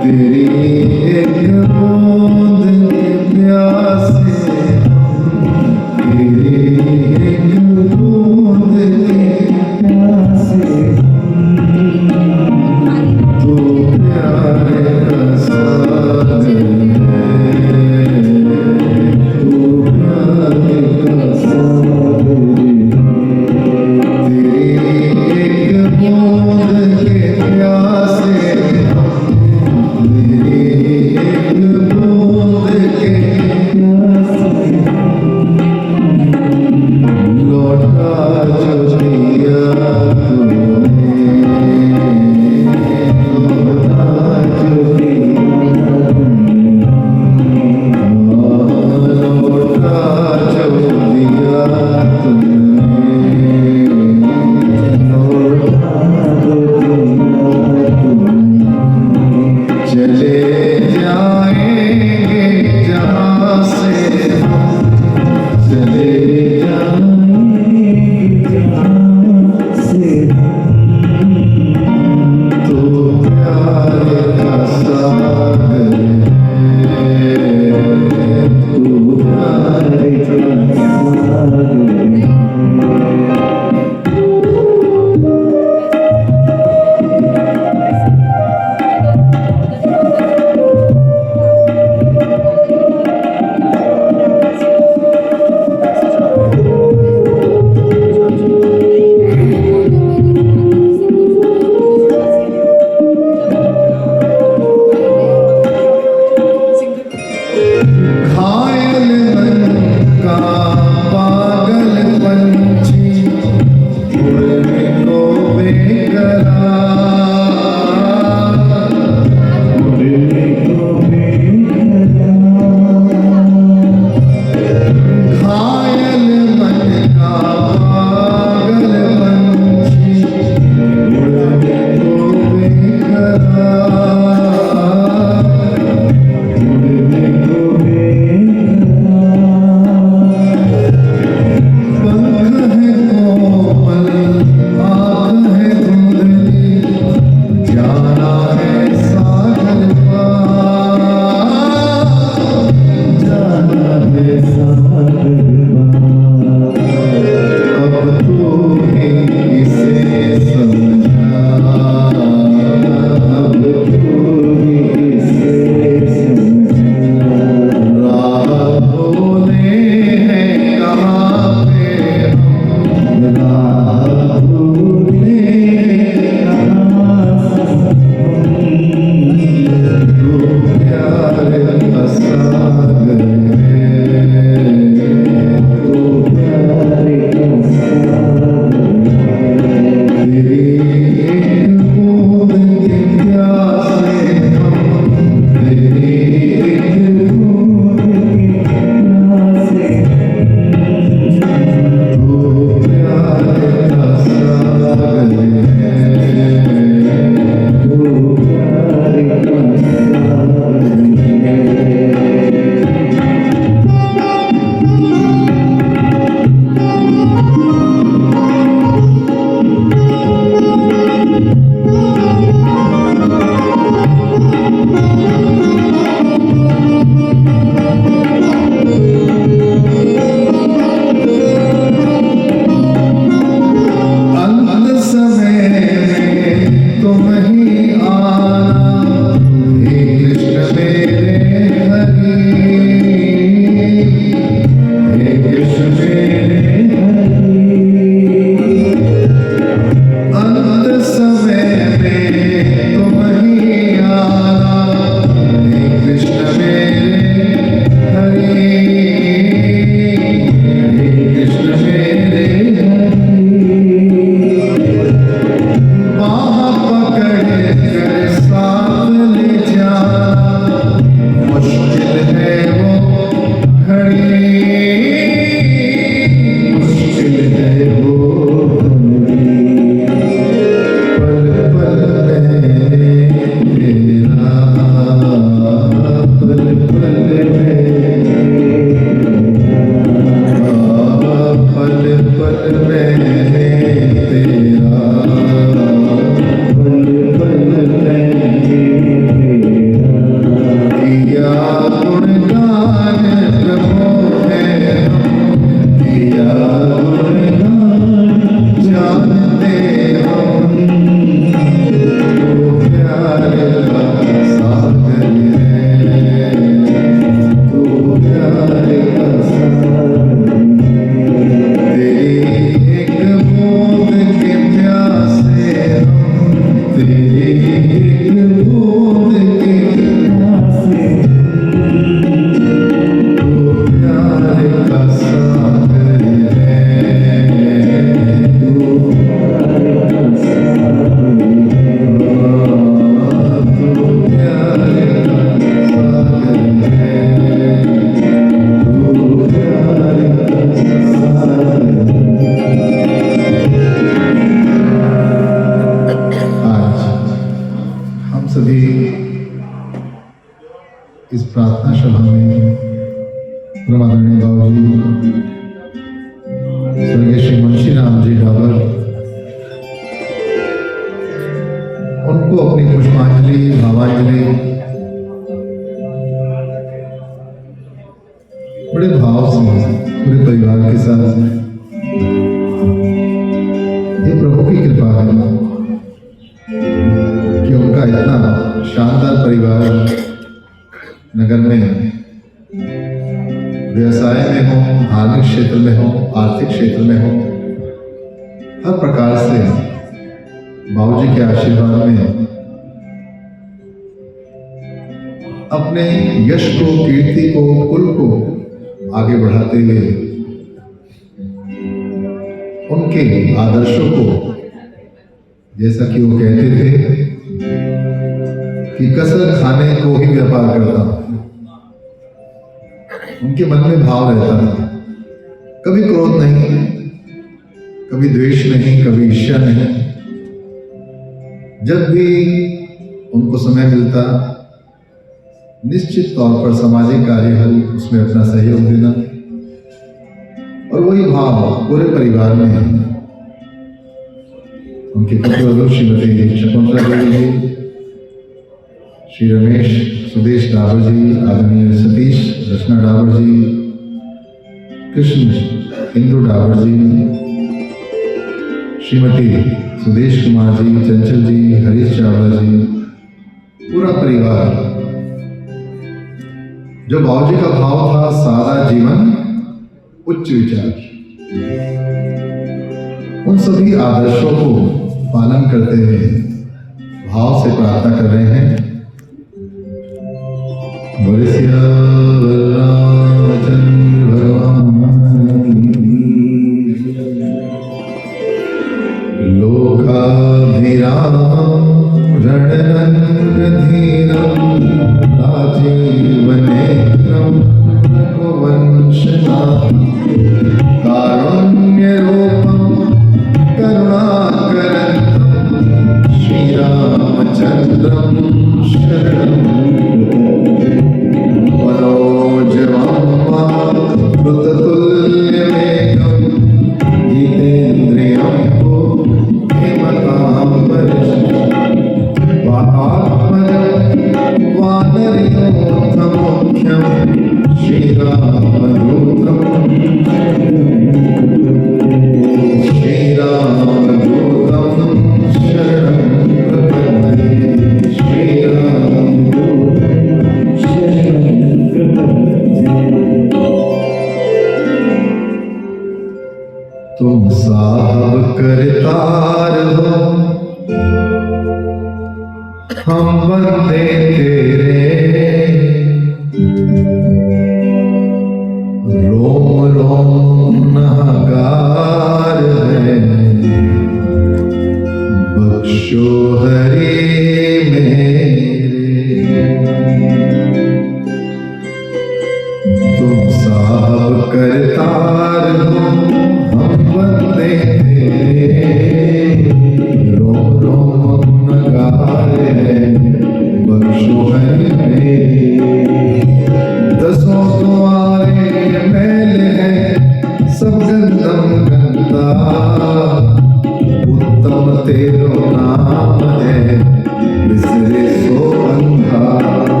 तेरी एक बूंद के प्यासे, तेरी एक बूंद के प्यासे, तू प्यारे का सागर है, तू प्यारे का सागर है। सभी इस प्रार्थना सभा में परम आदरणीय बाबूजी स्वर्गीय श्री मुंशी राम जी डाबर, उनको अपनी पुष्पांजलि भावांजलि बड़े भाव से पूरे परिवार के साथ, ये प्रभु की कृपा है कि उनका इतना शानदार परिवार नगर में व्यवसाय में हो, धार्मिक क्षेत्र में हो, आर्थिक क्षेत्र में हो, हर प्रकार से बाबूजी के आशीर्वाद में अपने यश को, कीर्ति को, कुल को आगे बढ़ाते हुए उनके आदर्शों को, जैसा कि वो कहते थे कि कसर खाने को ही व्यापार करता हूं, उनके मन में भाव रहता था, कभी क्रोध नहीं, कभी द्वेष नहीं, कभी ईर्ष्या नहीं। जब भी उनको समय मिलता निश्चित तौर पर सामाजिक कार्य हो उसमें अपना सहयोग देना, और वही भाव पूरे परिवार में है। उनके पुत्र श्रीमती शकुंतला देवी जी, श्री रमेश सुदेश डाबर जी, आदरणीय सतीश रचना डाबर जी, कृष्ण इंदु डाबर जी, श्रीमती सुदेश कुमार जी, चंचल जी, हरीश चावला जी, पूरा परिवार। जो बाबूजी का भाव था सादा जीवन उच्च विचार, उन सभी आदर्शों को पालन करते हुए भाव से प्रार्थना कर रहे हैं। बोले सियावर रामचंद्र भगवान की। लोकाभिराम रणरंगधीरम राजीव नेत्रम रघुवंशनाथम कारुण्य रूपम करुणाकरंतम श्रीरामचंद्रम शरणं मनोजवं मारुततुल्यवेगं जितेन्द्रियं बुद्धिमतां वरिष्ठं वातात्मजं वानरयोत्तमोख्यं श्रीरामदूतं शरणं प्रपद्ये। तुम साहब करतार हो, हम बंदे तेरे, रोम रोम नगार है, बख्शो हरि मेरे। तुम साहब करतार हो, हम बंदे तेरे, रोम रोम नगार है, बख्शो हरि मेरे। दसों तुम्हारे महल है, सब गंदम गंदा, उत्तम तेरो नाम है, बिसरे सो अंधा।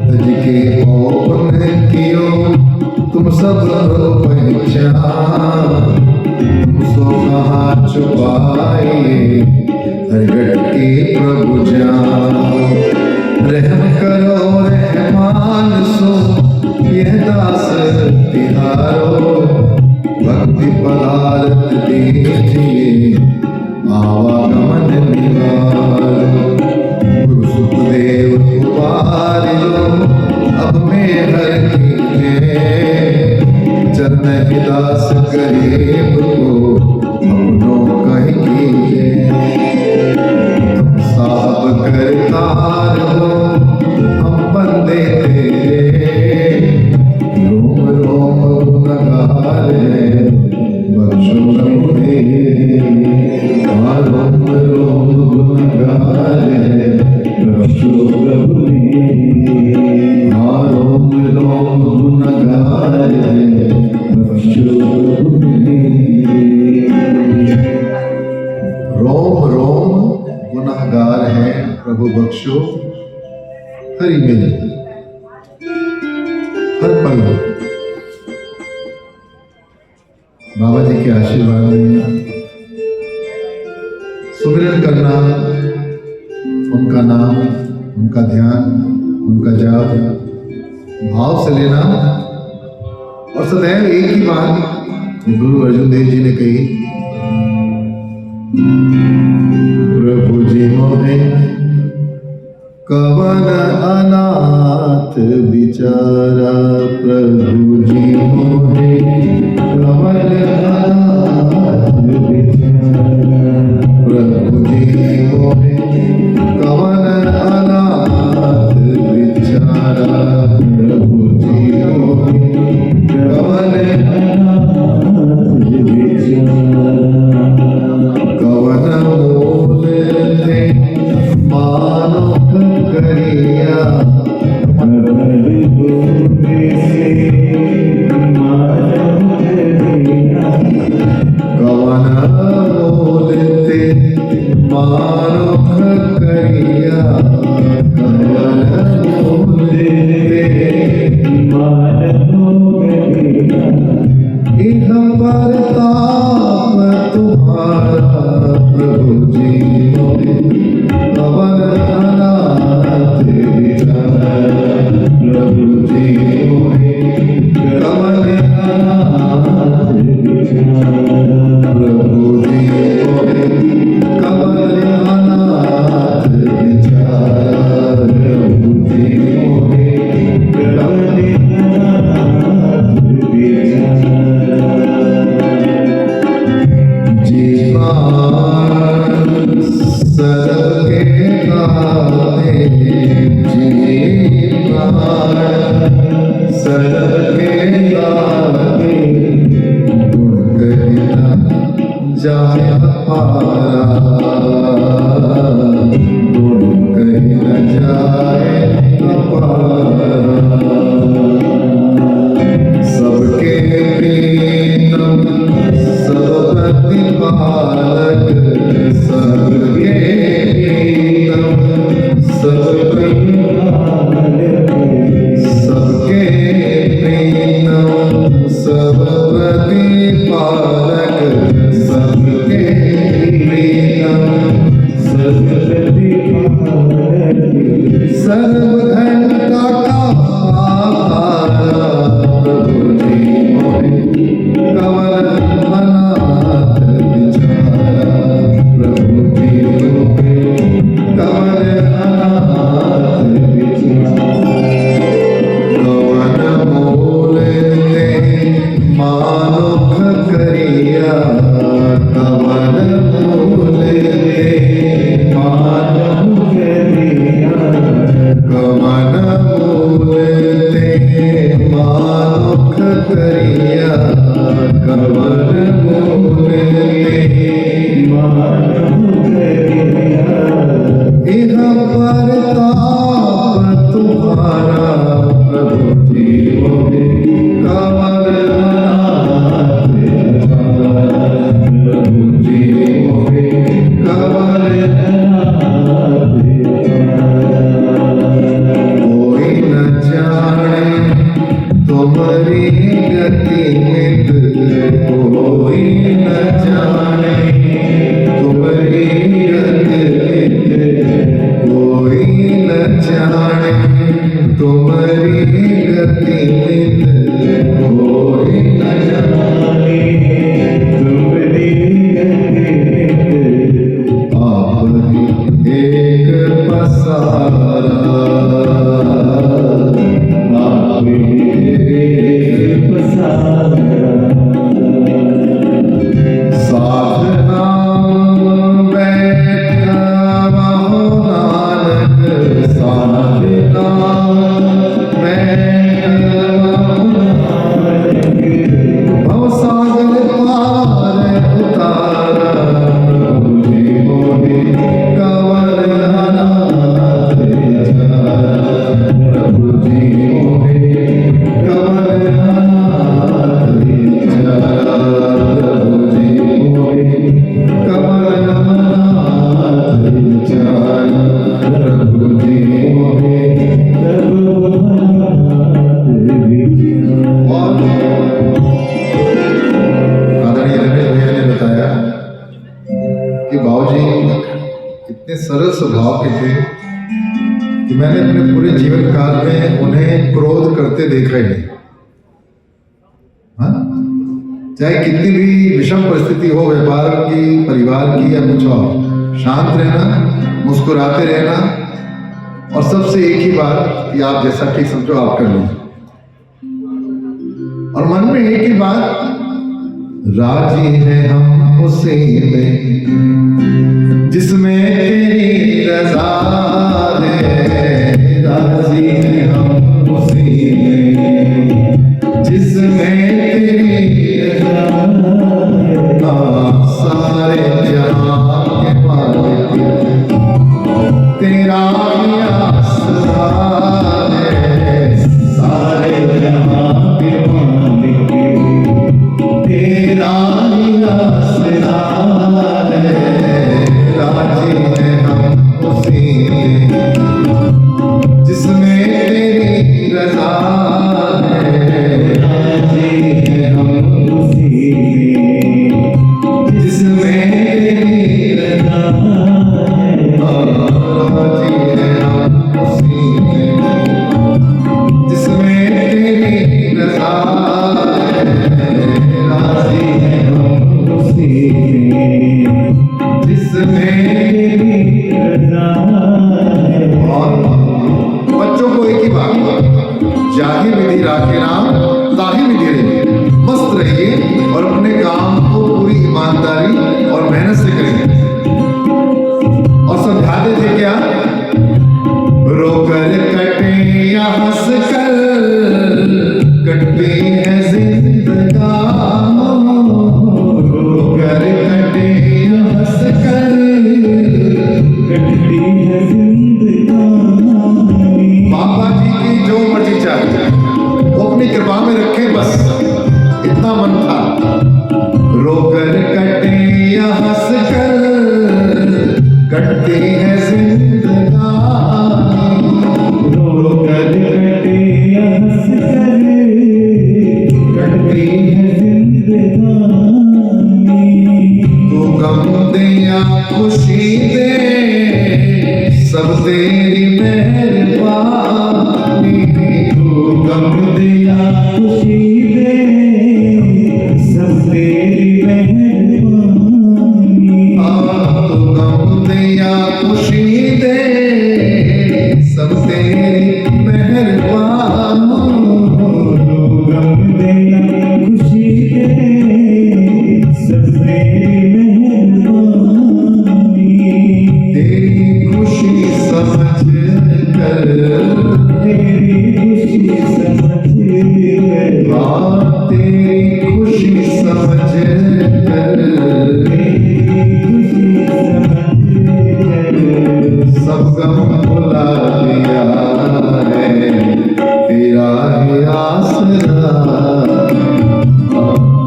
तज के ओपन कियो तुम सब पहचान, तुम सो कहाँ छुपाए हरगट के प्रभु जान। रहम करो रहमान सो यह दास तिहारो, भक्ति पदार्थ दीजिए आवागमन निवारो। गुरु सुखदेव उबारिलो अब में हर कीजिए, चरण दास गरीब को अपनों कह कीजिए। तुम साहब करतार हो, हम बंदे तेरे, रोम रोम गुनगार है, बख्शो मेरे। रोम रोम गुनाहगार है, प्रभु बख्शो हरि मिल। हर पल बाबा जी के आशीर्वाद में सुमिरन करना, उनका नाम, उनका ध्यान, उनका जाप भाव से लेना, और सदैव एक ही बात गुरु अर्जुन देव जी ने कही, प्रभु जी मोहे कवन अनाथ बिचारा, प्रभु जी मोहे कवन अनाथ बिचारा, प्रभु जी मोहे कवन अनाथ बिचारा, प्रभु जी मोहे कवन अनाथ बिचारा, कवन मोल थे मानो करिया, कवन बोलते मानो करिया, कवन बोलते मानो करिया, इह परताप तुम्हारा, प्रभु जी मोहे कवन अनाथ बिचारा, प्रभु जी मोहे कवन अनाथ बिचारा, प्रभु जी मोहे कवन अनाथ बिचारा, प्रभु जी मोहे कवन अनाथ बिचारा। जीवन सबके गाते, जीवन सबके गाते, गुण कहना जाए पारा, गुण कहना जाए पारा, सबके प्रीतम सब प्रतिपालक, सबके प्रीतम सब प्रतिपालक, सबके प्रीतम सब प्रतिपालक, सबके प्रीतम सब प्रतिपालक, सर्व घंटा का आधारा, प्रभु जी मोहे कवन अनाथ बिचारा, प्रभु जी मोहे कवन अनाथ बिचारा, कवन मोल ते मानुख करिया, कवन मोल ते मानुख करिया, कवन मोल ते मानुख करिया, कवन मोल ते मानुख करिया, इह परताप तुम्हारा, प्रभु जी मोहे कवन अनाथ बिचारा, प्रभु जी मोहे कवन अनाथ बिचारा, कोई न जाने तुम्हारी गति मित, कोई न जाने तुम्हारी गति मित, कोई न जाने तुम्हारी गति मित, कोई न जाने तुम्हारी गति मित, आप ही एक पसारा, आप ही एक पसारा, साधना बैठा महो नानक, साधना बैठा महो नानक, भव सागर पार उतारा, प्रभु जी मोहे कवन अनाथ इतने सरल स्वभाव के थे कि मैंने अपने पूरे जीवन काल में उन्हें क्रोध करते देखा ही नहीं। हाँ, चाहे कितनी भी विषम परिस्थिति हो, व्यापार की, परिवार की या कुछ और, शांत रहना, मुस्कुराते रहना, और सबसे एक ही बात कि आप जैसा ठीक समझो आप कर लीजिए। और मन में एक ही बात, राजी है हम उसी में जिसमें तेरी रजा है, राजी है हम उसी में जिसमें तेरी रजा है, सारे जहां के मालिक तेरा ही आसरा है, सारे जहां के मालिक तेरा ही आसरा है, राजी है हम उसी में जिसमें तेरी रजा है, राजी है हम उसी में जिसमें तेरी रजा है, राजी है हम उसी में जिसमें तेरी रजा है, राजी है हम उसी में जिसमें तेरी रजा है। और बच्चों को एक ही बात, जाहि विधि राखे नाम ताहि विधि रहिए, मस्त रहिए और अपने काम को पूरी ईमानदारी और मेहनत से करिए। और समझाते थे क्या, रोकर कटे या हंस कर कटती है जिंदगानी, रोकर कटे या हंस कर कटती है जिंदगानी। बाबा जी की जो मर्जी चाहे वो अपनी कृपा में रखे, बस इतना मन था। रोकर कटे या हंस कर कटती है जिंदगानी, रोकर कटे या हंस कर कटती है जिंदगानी। तू गम दे या खुशी दे सब तेरी मेहरबानी, तू गम दे या खुशी दे सब तेरी मेहरबानी, तू गम दे या खुशी दे सब तेरी मेहरबानी, तू गम दे या खुशी दे सब तेरी मेहरबानी। तेरी खुशी समझ कर, तेरी खुशी समझ कर, हाँ तेरी खुशी समझ कर, तेरी खुशी समझ कर, सब गम भुला दिया है, तेरा ही आसरा,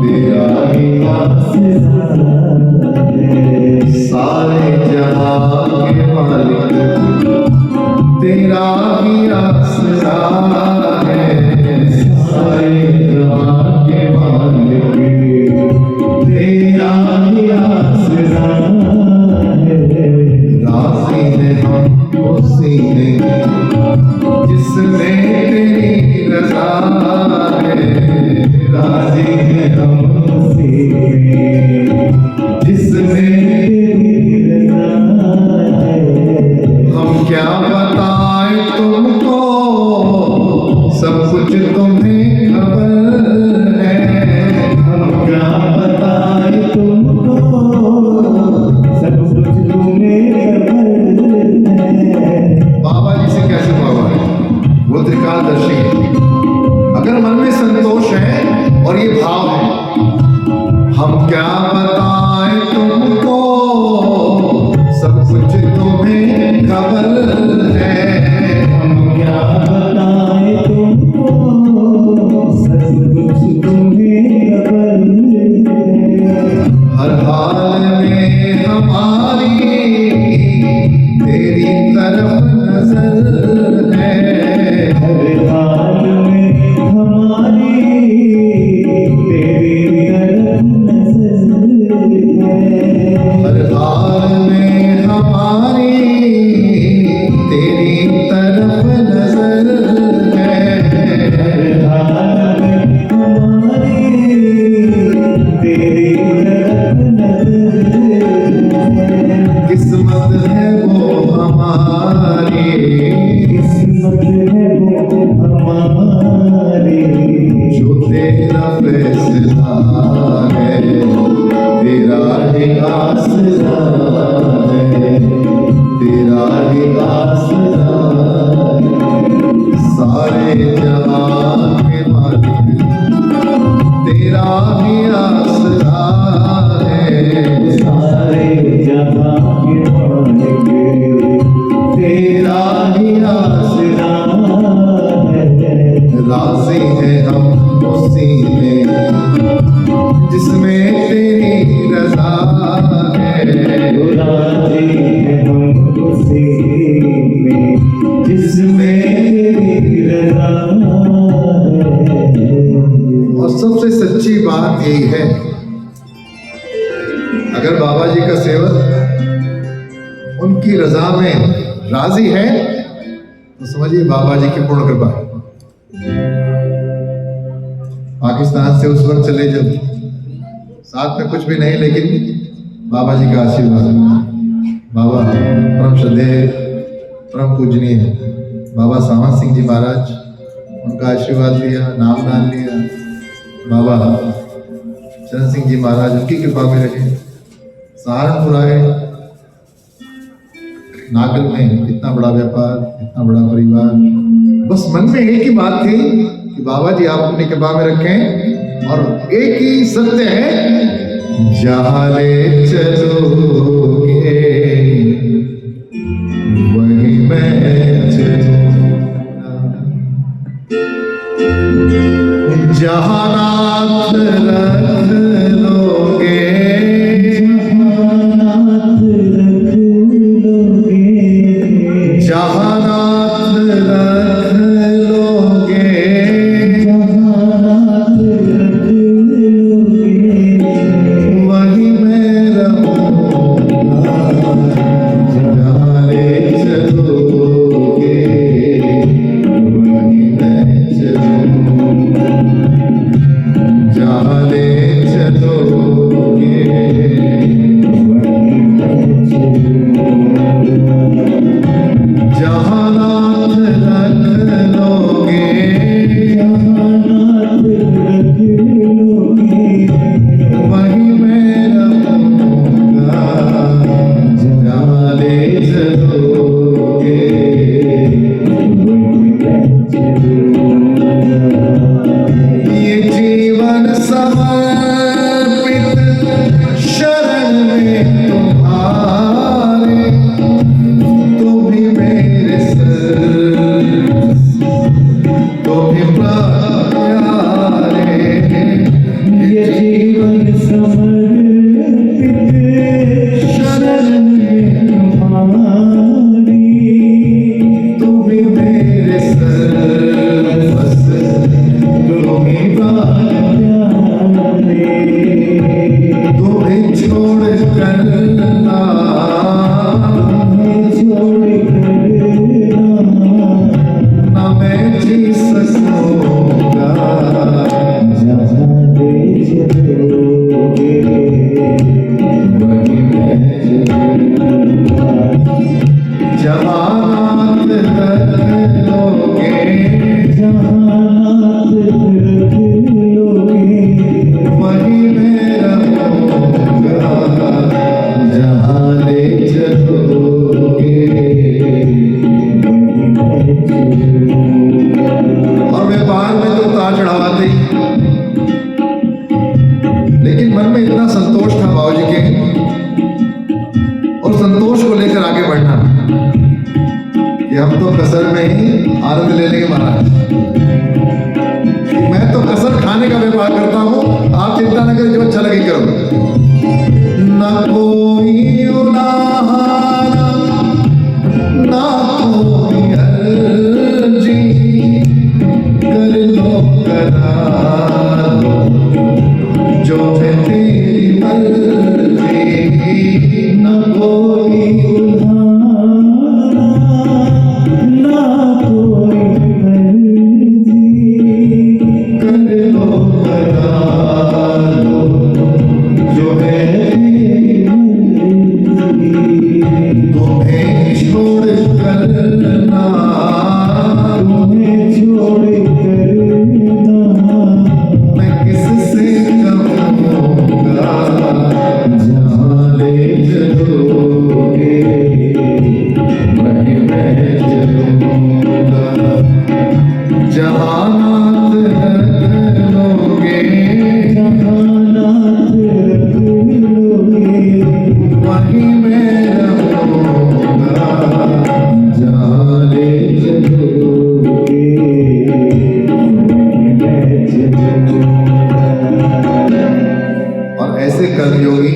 तेरा ही आसरा है, सारे जहां के मालिक तेरा ही आसरा है, सारे जहां के मालिक तेरा ही आसरा है, राजी है हम उसी में जिसमें तेरी रजा है, राजी है हम उसी में जिसमें तेरी रजा है। हम क्या बताएं तुमको, सब कुछ तुम्हें खबर है, हम क्या बताएं तुमको, सब कुछ तुम्हें खबर है। बाबा जी से कैसे बाबा है, वो त्रिकालदर्शी है। अगर मन में संतोष है और ये भाव है, हम क्या बताएं तुमको, सब कुछ तुम्हें खबर है, हम क्या बताएं तुमको, सब कुछ तुम्हें खबर है। हर हाल में हमारी तेरी तरफ नजर है, हर हाल में हमारी तेरी तरफ नजर है, हर हाल में किस्मत है वो हमारी, जो तेरा फैसला है, तेरा ही आसरा है, तेरा ही आसरा है। सारे जहां के मालिक तेरा ही आसरा है, सारे जहां के मालिक तेरा ही आसरा है। राजी है हम उसी में जिसमें तेरी रजा है, राजी है हम उसी में जिसमें तेरी रज़ा है। और सबसे सच्ची बात यही है, अगर बाबा जी का सेवक उनकी रजा में राजी है तो समझिए बाबा जी की पूर्ण कृपा है। पाकिस्तान से उस वक्त चले जब साथ में कुछ भी नहीं, लेकिन बाबा जी का आशीर्वाद। बाबा परम श्रद्धेय परम पूजनीय बाबा सावंत सिंह जी महाराज, उनका आशीर्वाद लिया, नाम दान लिया। बाबा चरण सिंह जी महाराज उनकी कृपा में रहे। सहारनपुर आए, नागल में इतना बड़ा व्यापार, इतना बड़ा परिवार, बस मन में एक ही बात थी कि बाबा जी आप अपनी कृपा में रखें, और एक ही सत्य है, जहाँ ले चलोगे वहीं मैं चलूंगा, जहाँ नाथ रख लोगे, जहाँ नाथ रख लोगे, वहीं मैं रहूंगा, जहाँ ले चलोगे वहीं मैं चलूंगा, जहाँ ले चलोगे जहाँ नाथ रख लोगे, वहीं मैं रहूंगा, जहाँ ले चलोगे। ये जीवन समर्पित शरण में तुम्हारे, तुम ही मेरे सर, तुम ही प्राण प्यारे। ये जीवन समर्पित शरण में तुम्हारी, तुम ही मेरे सर, बस तुम ही प्राण प्यारे। तुम्हें छोड़ कर ना, छोड़ ना मैं जी सकूंगा, जहाँ ले चलोगे वहीं मैं चलूंगा, जहाँ नाथ रख लोगे, जहाँ रख लोगे, वहीं मैं रहूंगा, जहाँ ले चलोगे। और व्यापार में तो उतार चढ़ावाते ही, लेकिन मन में इतना संतोष था बाबूजी के, और संतोष को लेकर आगे बढ़ना कि हम तो कसर में ही आनंद ले लेंगे महाराज। मैं तो कसर खाने का व्यापार करता हूँ, आप चिंता न करें, जो अच्छा लगे करो। न कोई उलाहना, ना कोई अर्जी, कर लो करा लो जो है तेरी मर्जी। न कोई उल्हाना, ना कोई मर्जी, कर लो करा लो जो है तेरी मर्जी। वहीं मैं चलूंगा जहाँ नाथ रख लोगे जहाँ नाथ रख लोगे वहीं मैं रहूँगा जहाँ ले चलोगे वहीं मैं चलूंगा। और ऐसे कर्मयोगी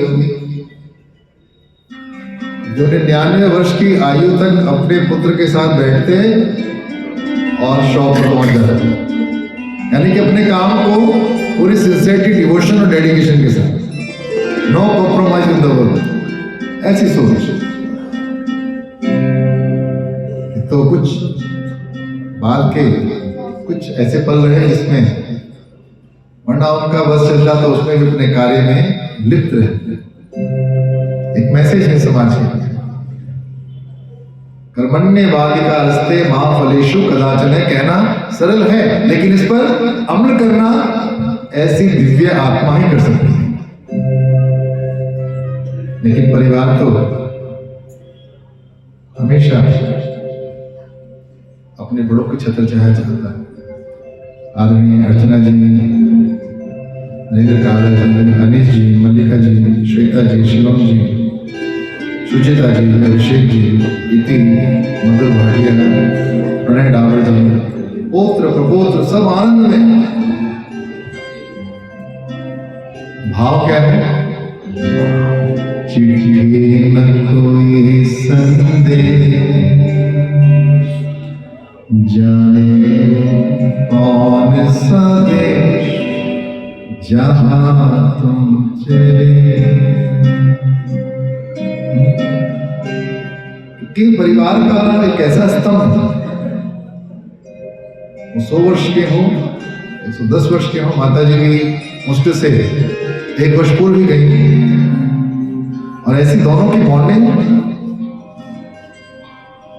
जो 99 वर्ष की आयु तक अपने पुत्र के साथ बैठते और शॉप पर पहुंच जाते, यानी कि अपने काम को पूरी सिंसियरिटी, डिवोशन और डेडिकेशन के साथ, no compromise with the world, ऐसी सोच। तो कुछ बाद के कुछ ऐसे पल रहे जिसमें, वरना उनका बस चलता तो उसमें भी अपने कार्य में लिप्त रहे। एक मैसेज है समाज के, कर्मण्य वादिका रस्ते मां फलेशु कदाचन, कहना सरल है लेकिन इस पर अमल करना ऐसी दिव्य आत्मा ही कर सकती है। लेकिन परिवार तो हमेशा अपने बड़ों की छत्र छाया चाहता है। आदरणीय अर्चना जी, नरेंद्र काला जी, अनिश जी, मल्लिका जी, श्वेता जी, शिवम जी, सुचिता जी, अभिषेक जी, इति, मधुर भाटिया, प्रणय डावर जी, पौत्र प्रपौत्र सब आनंद में। भाव क्या है? चिट्ठी न कोई संदेश, जाने कौन सा देश, जहां तुम चले। कि परिवार का एक ऐसा स्तंभ, वो 100 वर्ष के हो, 110 वर्ष के हो, माता जी भी मुश्किल से 1 वर्ष पूर्व भी गई, और ऐसी दोनों की बॉन्डिंग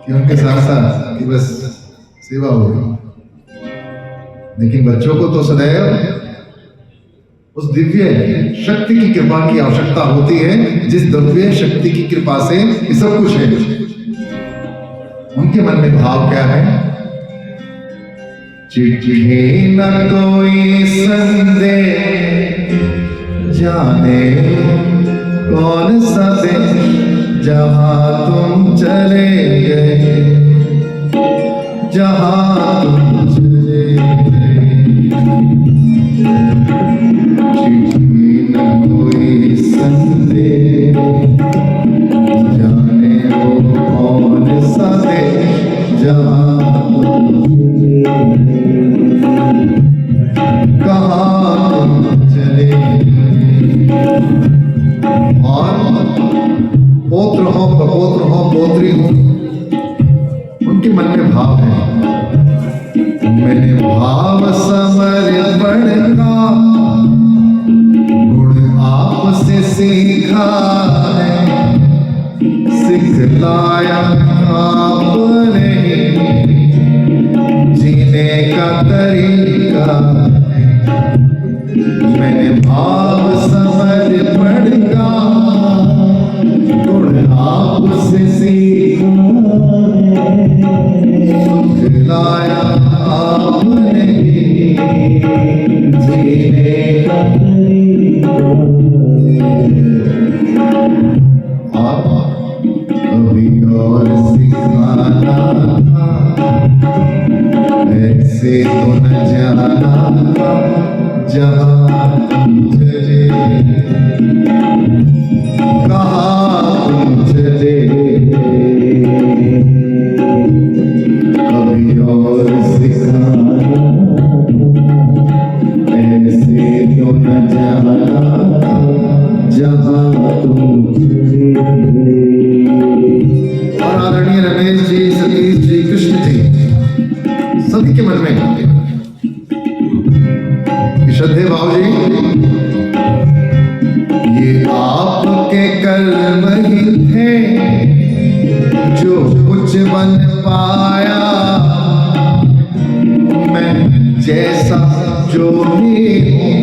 कि उनके साथ साथ कि बस सेवा हो गई। लेकिन बच्चों को तो सदैव उस दिव्य शक्ति की कृपा की आवश्यकता होती है, जिस दिव्य शक्ति की कृपा से ये सब कुछ है। उनके मन में भाव क्या है? चिट्ठी न कोई संदेश, जाने कौन सा देश, जहां तुम चले गए, जहां तुम चले गए। चिट्ठी न कोई संदेश, जाने वो कौन सा देश, जहां कहाँ तुम चले। और पौत्र हो, पौत्र हो, पौत्री हो, उनके मन में भाव है, मैंने भाव समर्पण का गुण आपसे सीखा है, सिखलाया आपने जीने का तरीका है। मैंने भाव समर्पण का गुण आपसे सीखा है, सिखलाया आपने जीने का तरीका। अभी और सिखाना था, ऐसे तो न जाना जहाँ तुम चले, कहाँ तुम चले। अभी और सिखाना, ऐसे तो न जाना जहाँ तुम चले। और आदरणीय रमेश जी, सतीश जी, कृष्ण जी, सभी के मन में श्रद्धे भाव जी, ये आपके कर्म ही थे जो कुछ बन पाया, मैं जैसा जो भी हूँ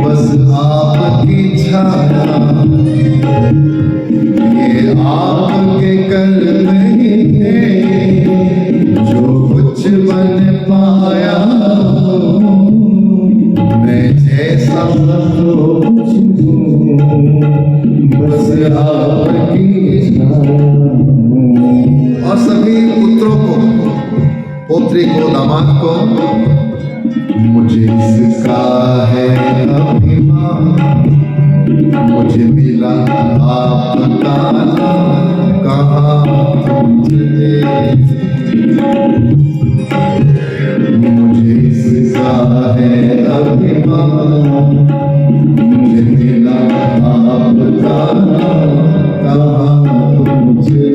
बस आपकी छाया। ये ये आपके कर्म ही थे जो कुछ बन पाया मैं जैसा तो कुछ हूँ, बस आपकी और सभी पुत्रों को, पौत्री को, दामाद को मुझे इसका है अभिमान, मुझे मिला आपका नाम, कहाँ तुझे मुझे इसका है अभिमान, मुझे मिला आपका नाम, कहाँ तुझे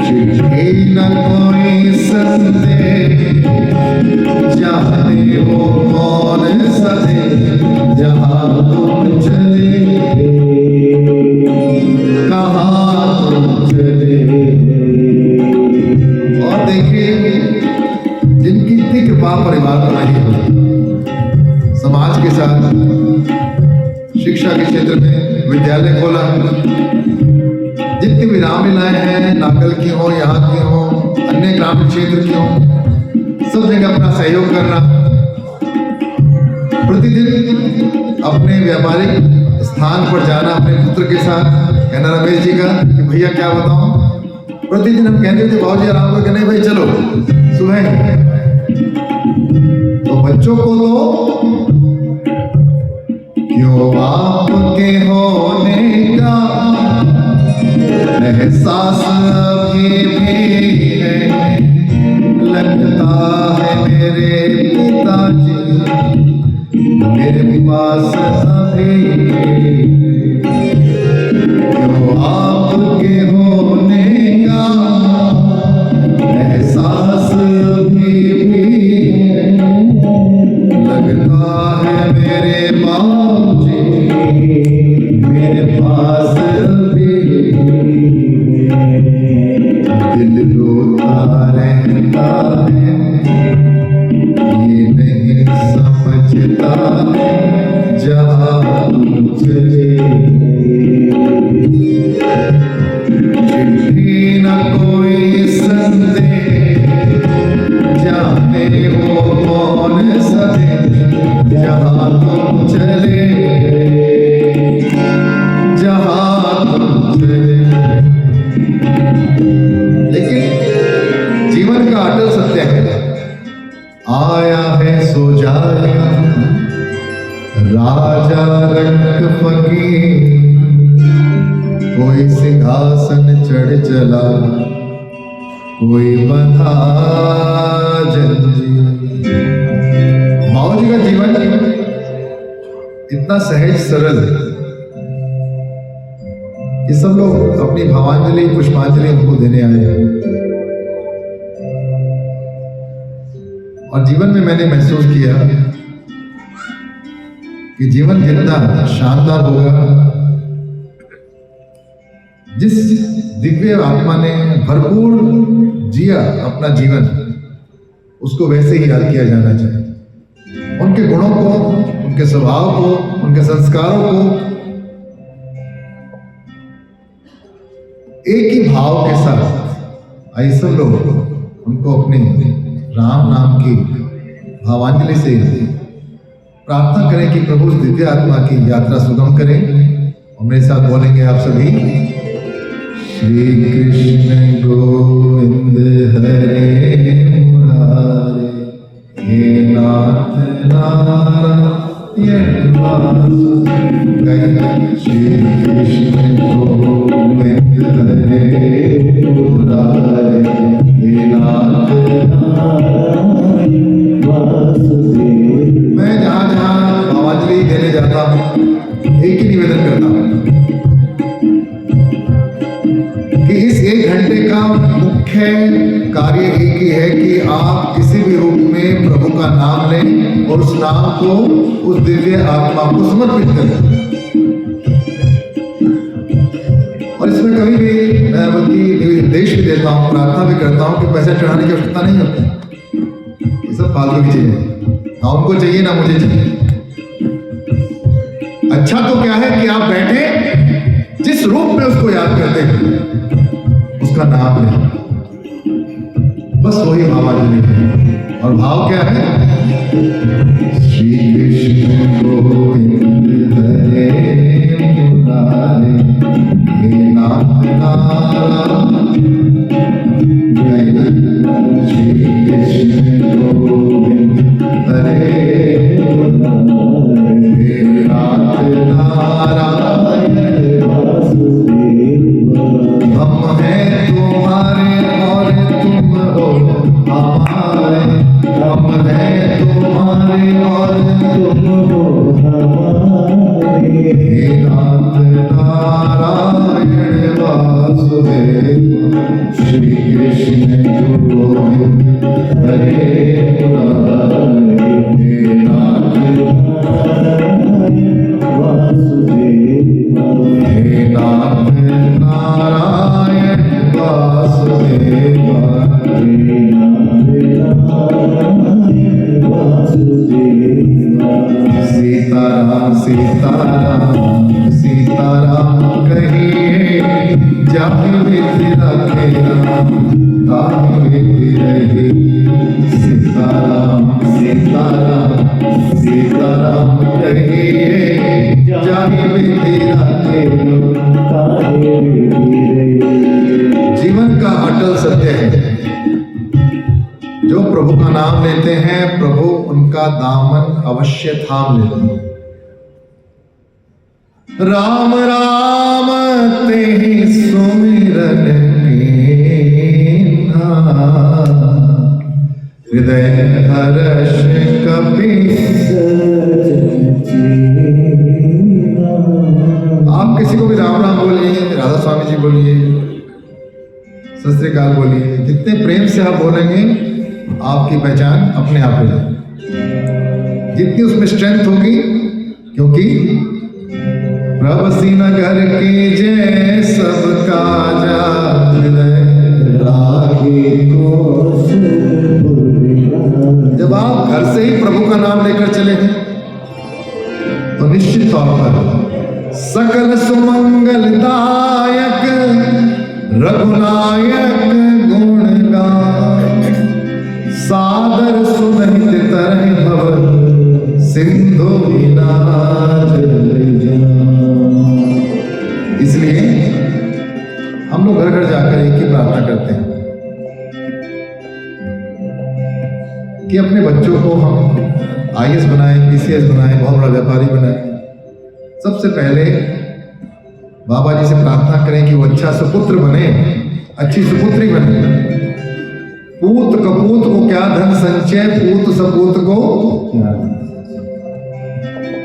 चिट्ठी न कोई संदेह, जाने वो कौन सदे, जहाँ तुम चले कहाँ तुम चले। और देखिए जिनकी इतनी कृपा परिवार पर रही हो, समाज के साथ शिक्षा के क्षेत्र में विद्यालय खोला, जितनी भी रामलीलाएं हैं, नागल की हो, यहाँ की हो, अन्य ग्रामीण क्षेत्र की हो, सब जगह अपना सहयोग करना, प्रतिदिन अपने व्यापारिक स्थान पर जाना अपने पुत्र के साथ, कहना रमेश जी का कि भैया क्या बताऊं, प्रतिदिन हम कहते थे बाबूजी आराम करके, नहीं भाई चलो सुबह। तो बच्चों को तो क्यों आपके होने का एहसास अभी भी है, लगता है मेरे पिताजी मेरे पास अभी, क्यों आपके होने का एहसास अभी भी है, लगता है मेरे बाबूजी मेरे पास अभी, दिल रोता रहता है ये नहीं समझता जहाँ तुम चले। चिट्ठी न कोई संदेह, जाने वो कौन सदे, जहाँ तुम चले जहाँ तुम चले। लेकिन जीवन का अटल सत्य है, आया है सो जाएगा राजा रंग फकीर, कोई सिंहासन चढ़ चला कोई बंधा जंजीर। माओ जी का जीवन इतना सहज सरल कि सब लोग अपनी भावांजलि पुष्पांजलि उनको देने आए हैं। और जीवन में मैंने महसूस किया कि जीवन जितना शानदार होगा, जिस दिव्य आत्मा ने भरपूर जिया अपना जीवन, उसको वैसे ही याद किया जाना चाहिए। उनके गुणों को, उनके स्वभाव को, उनके संस्कारों को एक ही भाव के साथ आइए सब लोग उनको अपने राम नाम की भावांजलि से प्रार्थना करें कि प्रभु उस दिव्य आत्मा की यात्रा सुगम करें। और मेरे साथ बोलेंगे आप सभी, श्री कृष्ण गोविंद हरे मुरारे, हे नाथ नारायण वासुदेव। श्री कृष्ण गोविंद हरे मुरारे, हे नाथ नारायण वासुदेव। मैं जहाँ जहाँ भावांजलि देने जाता हूँ, एक ही निवेदन करता हूँ कि इस 1 घंटे का मुख्य कार्य एक ही है कि आप किसी भी रूप में प्रभु का नाम लें और उस नाम को, उस दिव्य आत्मा को समर्पित करें। और इसमें कभी भी मैं बल्कि निर्देश भी देता हूँ, प्रार्थना भी करता हूँ कि पैसा चढ़ाने की आवश्यकता नहीं होती। ये सब फालतू की चीजें, ना उनको चाहिए ना मुझे चाहिए। अच्छा तो क्या है कि आप बैठे जिस रूप में उसको याद करते हैं उसका नाम लें, बस वही भावांजलि है। और भाव क्या है? श्री कृष्ण गोविंद हरे मुरारे, हे नाथ नारायण। श्री कृष्ण गोविंद हरे मुरारे, हे नाथ नारायण वासुदेव। हम हैं तुम्हारे और तुम हो हमारे, हम हैं तुम्हारे और तुम हो हमारे। हे नाथ नारायण वासुदेव। श्री कृष्ण गोविंद हरे मुरारे, हे नाथ नारायण वासुदेव। हे नाथ नारायण वासुदेव। सीताराम सीताराम सीताराम कहिए, जाहि विधि रखे राम ताहि विधि रही। सीताराम सीताराम सीताराम कहिए, जाहि विधि रखे राम ताहि विधि रही। जीवन का अटल सत्य है, जो प्रभु का नाम लेते हैं प्रभु उनका दामन अवश्य थाम लेते हैं। राम राम तेहि सुमिरन कीन्हा, हृदय हर्ष कपि सचेना। आप किसी को भी राम राम बोलिए, राधा स्वामी जी बोलिए, सत श्री अकाल बोलिए, जितने प्रेम से आप बोलेंगे आपकी पहचान अपने आप हो जाएगी, जितनी उसमें स्ट्रेंथ होगी। क्योंकि प्रभसी नगर के जय सबका जा, हृदय रागी को। जब आप घर से ही प्रभु का नाम लेकर चले हैं तो निश्चित तौर पर सकल सुमंगलदायक रघुनायक गुणगान, सादर सुनहित तरहि भव सिंधु विनाश। इसलिए हम लोग घर घर जाकर एक ही प्रार्थना करते हैं कि अपने बच्चों को हम IAS बनाएं, PCS बनाएं, बहुत बड़ा व्यापारी बनाएं। सबसे पहले बाबा जी से प्रार्थना करें कि वो अच्छा सुपुत्र बने, अच्छी सुपुत्री बने। पूत कपूत को क्या धन संचय, पूत सपूत को।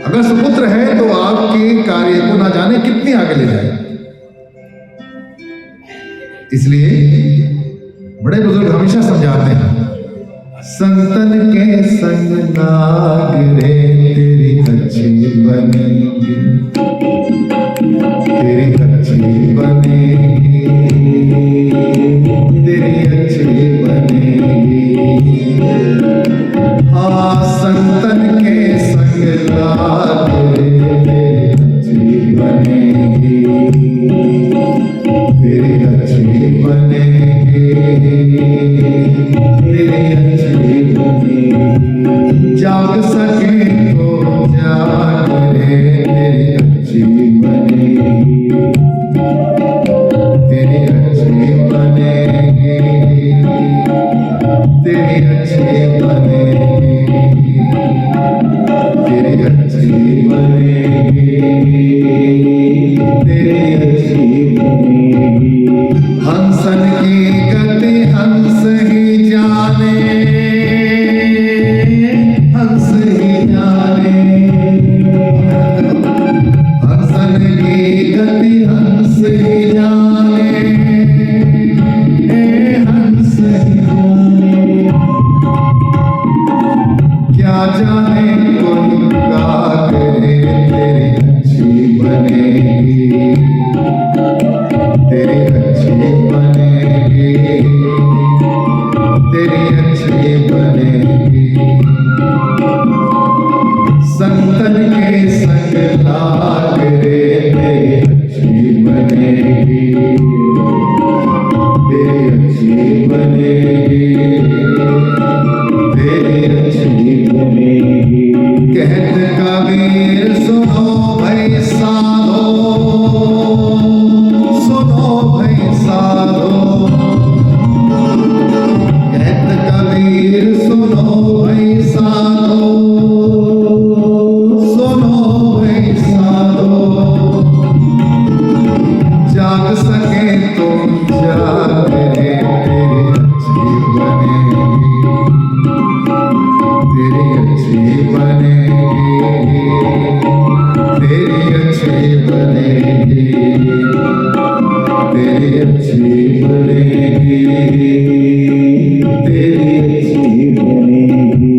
अगर सुपुत्र है तो आपके कार्य को ना जाने कितनी आगे ले जाए। इसलिए बड़े बुजुर्ग हमेशा समझाते हैं, संतन के संग नागरे तेरी अच्छी बनेगी, तेरी अच्छी बनेगी, तेरी अच्छी बनेगी। हाँ संतन के संग नागरे तेरी अच्छी बनेगी, तेरी अच्छी बनेगी, तेरी अच्छी बनेगी। जाग सके तो जाग रे तेरी अच्छी बनेगी, तेरी अच्छी बनेगी, तेरी अच्छी बनेगी, तेरी अच्छी बनेगी, तेरी अच्छी बनेगी। हंसन की गति हंस ही जाने, हंस ही जाने। हंसन की गति हंस ही जाने, हंस ही जाने। क्या जाने कोई क्या करे तेरी अच्छी बनेगी, तेरी अच्छी बनेगी, तेरी अच्छी बनेगी। संतन के संग बनेगी, तेरी अच्छी बनेगी, तेरी अच्छी बनेगी। कहत कबीर सुनो भाई साधो, सुनो भाई साधो। कहत कबीर सुनो भाई साधो, सुनो भाई साधो। जाग सके तो जाग रे, तेरी अच्छी बनेगी, तेरी अच्छी बनेगी, तेरी अच्छी बनेगी, तेरी अच्छी बनेगी, तेरी अच्छी बनेगी।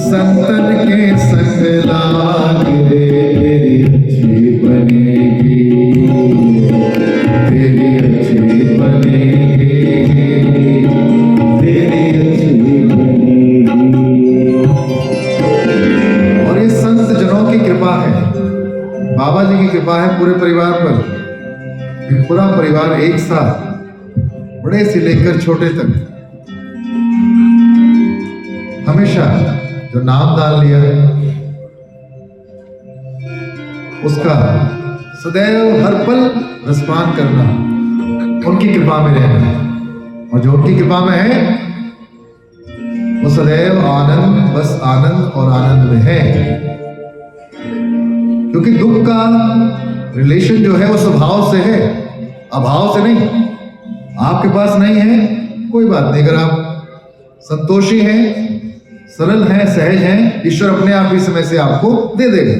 संतन के संग लाग रे, तेरी अच्छी बनेगी, तेरी अच्छी बनेगी, तेरी अच्छी बनेगी। और ये संत जनों की कृपा है, बाबा जी की कृपा है पूरे परिवार पर। पूरा परिवार एक साथ, बड़े से लेकर छोटे तक, हमेशा जो नाम दान लिया है उसका सदैव हर पल रसपान करना, उनकी कृपा में रहना। और जो उनकी कृपा में है वो सदैव आनंद, बस आनंद और आनंद में है। क्योंकि दुख का रिलेशन जो है वो स्वभाव से है, अभाव से नहीं। आपके पास नहीं है कोई बात नहीं, अगर आप संतोषी हैं, सरल हैं, सहज हैं, ईश्वर अपने आप ही समय से आपको दे देगा।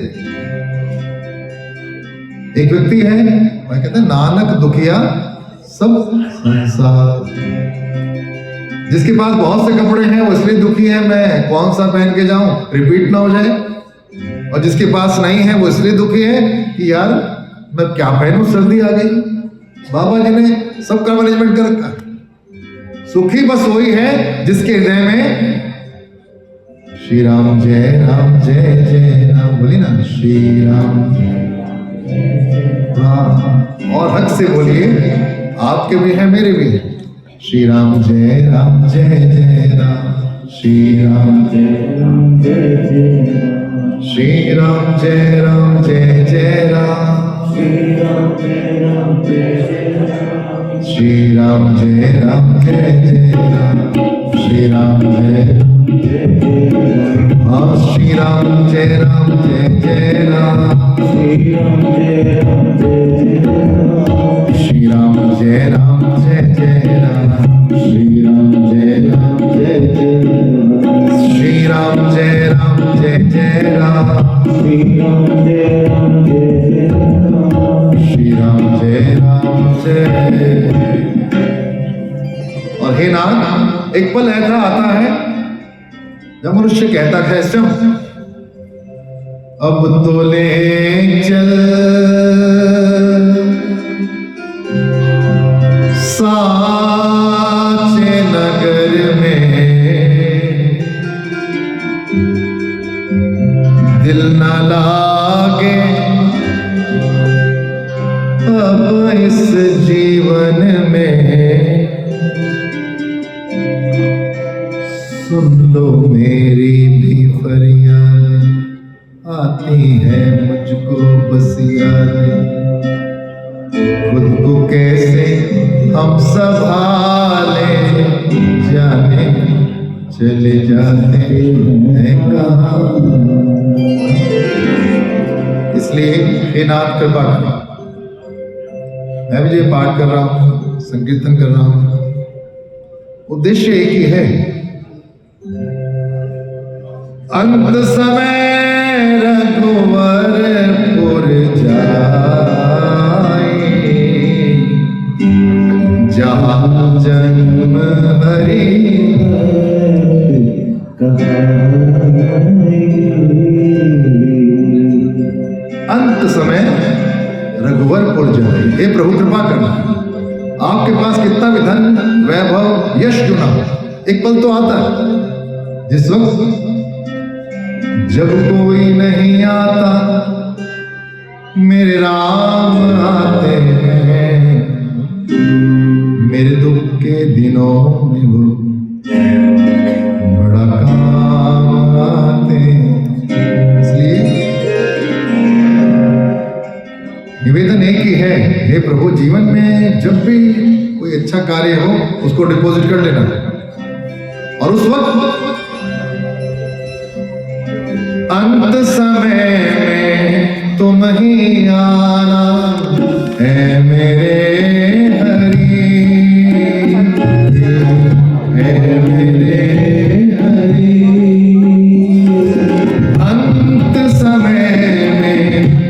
एक व्यक्ति है, वह कहते हैं नानक दुखिया सब संसार। जिसके पास बहुत से कपड़े हैं वो इसलिए दुखी है, मैं कौन सा पहन के जाऊं, रिपीट ना हो जाए। और जिसके पास नहीं है वो इसलिए दुखी है कि यार मैं क्या पहनूं, सर्दी आ गई। बाबा जी ने सबका मैनेजमेंट कर रखा है। सुखी बस वही है जिसके हृदय में श्री राम जय राम जय जय राम, बोली ना श्री राम। हाँ, और हक से बोलिए, आपके भी है मेरे भी है। श्री राम जय राम जय जय राम, श्री राम जय राम जय जय राम, श्री राम जय राम जय जय राम, श्री राम जय राम जय जय राम, श्री राम जय राम जय जय राम, श्री राम जय जय जय राम, हाँ श्री राम जय राम जय जय राम, श्री राम जय राम जय जय राम, श्री राम जय राम जय जय राम, श्री राम जय राम जय जय राम, श्री राम जय राम जय जय राम, श्री राम जय राम जय जय राम, श्री राम जय राम जय। और हे नाथ, एक पल ऐसा आता है जब मनुष्य कहता है स्वयं, अब तो ले चल साचे नगर में, दिल न लागे अब इस जीवन में। सुन लो मेरी भी फरियाद, आती है मुझको बस याद। खुद को कैसे हम संभाले, जाने चले जाते हैं कहाँ। इसलिए हे नाथ कृपा करो। मैं भी ये पाठ कर रहा हूँ, संकीर्तन कर रहा हूँ, उद्देश्य एक ही है। अंत समय रघुवरपुर जाए, जहाँ जन्म हरि अंत समय रघुवरपुर जाए। हे प्रभु कृपा करना, आपके पास कितना भी धन, वैभव, यश क्यों ना हो, एक पल तो आता है जिस वक्त जब कोई नहीं आता मेरे राम आते हैं। वो बड़ा काम आते हैं। इसलिए निवेदन एक ही है, हे प्रभु जीवन में जब भी कोई अच्छा कार्य हो उसको डिपॉजिट कर लेना, और उस वक्त अंत समय में तुम ही आना है मेरे हरि, है मेरे हरि। अंत समय में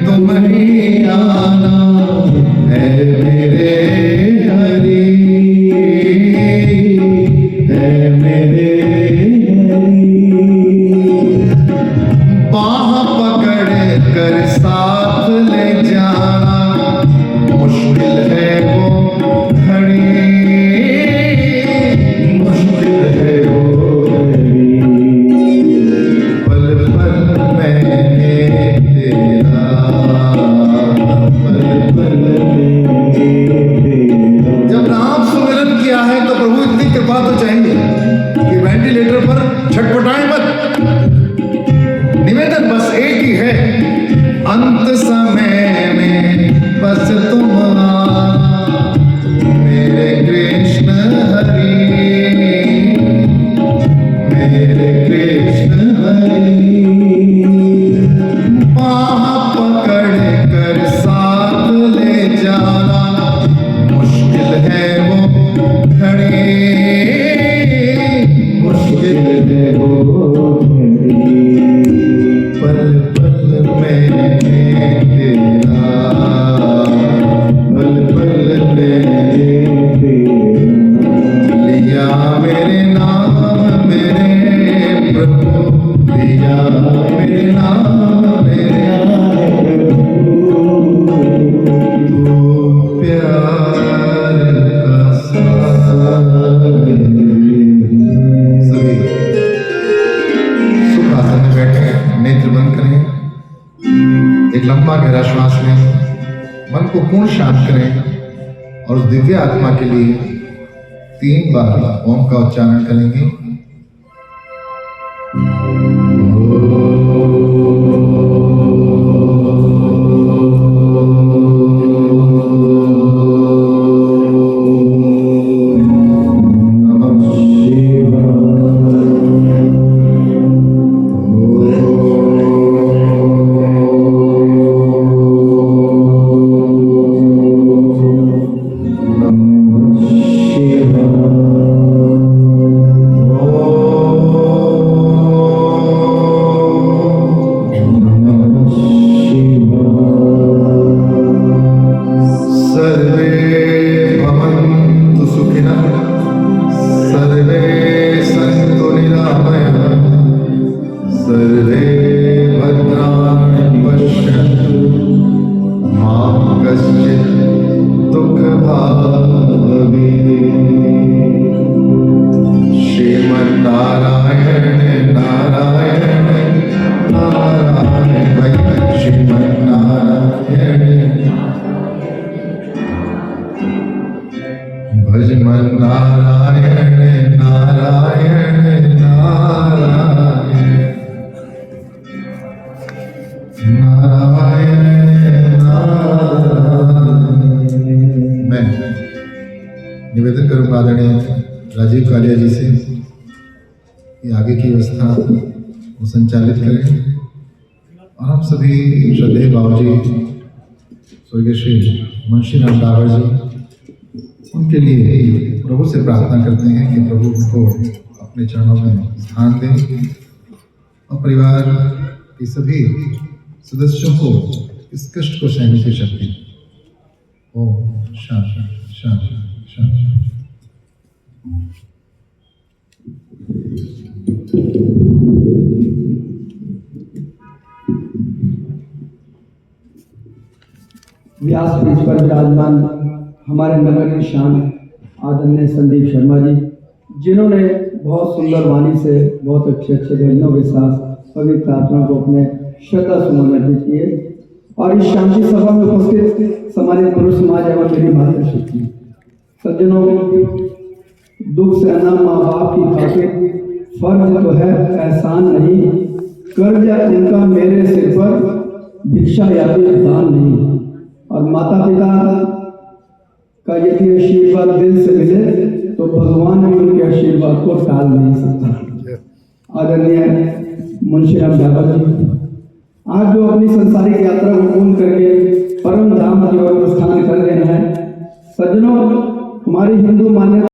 तुम ही आना है मेरे हरि, है मेरे बाह पकड़ कर साथ ले जाना मुश्किल है वो घड़ी, मुश्किल है वो घड़ी। पल पल मैंने तेरा, पल पल मैंने तेरा। जब नाम सुमिरन किया है तो प्रभु इतनी कृपा तो चाहिए कि वेंटिलेटर पर छटपटाए मत। निवेदन बस एक ही है, अंत समय में बस तुम आना मेरे कृष्ण हरि, मेरे कृष्ण हरि। बाह पकड़ कर साथ ले जाना मुश्किल है वो घड़ी, मुश्किल है वो घड़ी। पल पल मैंने तेरा, पल पल मैंने तेरा। लिया मेरे नाम मेरे प्रभु, लिया मेरे नाम मेरे तू प्यार का सागर। सभी सुख आसन में बैठे, नेत्र बंद करें, एक लंबा गहरा श्वास लें, मन को पूर्ण शांत करें और उस दिव्य आत्मा के लिए 3 बार ओम का उच्चारण करेंगे। निवेदन करूंगा आदरणीय राजीव कालिया जी से कि आगे की व्यवस्था वो संचालित करें, और हम सभी श्रद्धेय बाबूजी स्वर्गीय श्री मुंशी राम डावर जी, उनके लिए प्रभु से प्रार्थना करते हैं कि प्रभु उनको अपने चरणों में स्थान दें और परिवार के सभी सदस्यों को इस कष्ट को सहने की शक्ति। ओम शांति शांति शांति। व्यास पीठ पर विराजमान हमारे नगरीय शान आदरणीय संदीप शर्मा जी, जिन्होंने बहुत सुंदर वाणी से बहुत अच्छे अच्छे भजनों के साथ पवित्र आत्मा को अपने श्रद्धा सुमन अर्पित किए। और इस शांति सभा में उपस्थित हमारे गुरु समाज एवं मेरी मातृशक्ति सज्जनों, दुख सहना माँ बाप की खातिर फर्ज तो है एहसान नहीं, कर्ज उनका मेरे सिर पर भिक्षा या फिर दान नहीं। और माता पिता का यदि आशीर्वाद दिल से मिले तो भगवान भी उनके आशीर्वाद को टाल नहीं सकता। आदरणीय मुंशीराम ढाबर जी आज जो अपनी संसारिक यात्रा को पूर्ण करके परम धाम की ओर प्रस्थान कर रहे हैं, सज्जनों हमारी हिंदू मान्यता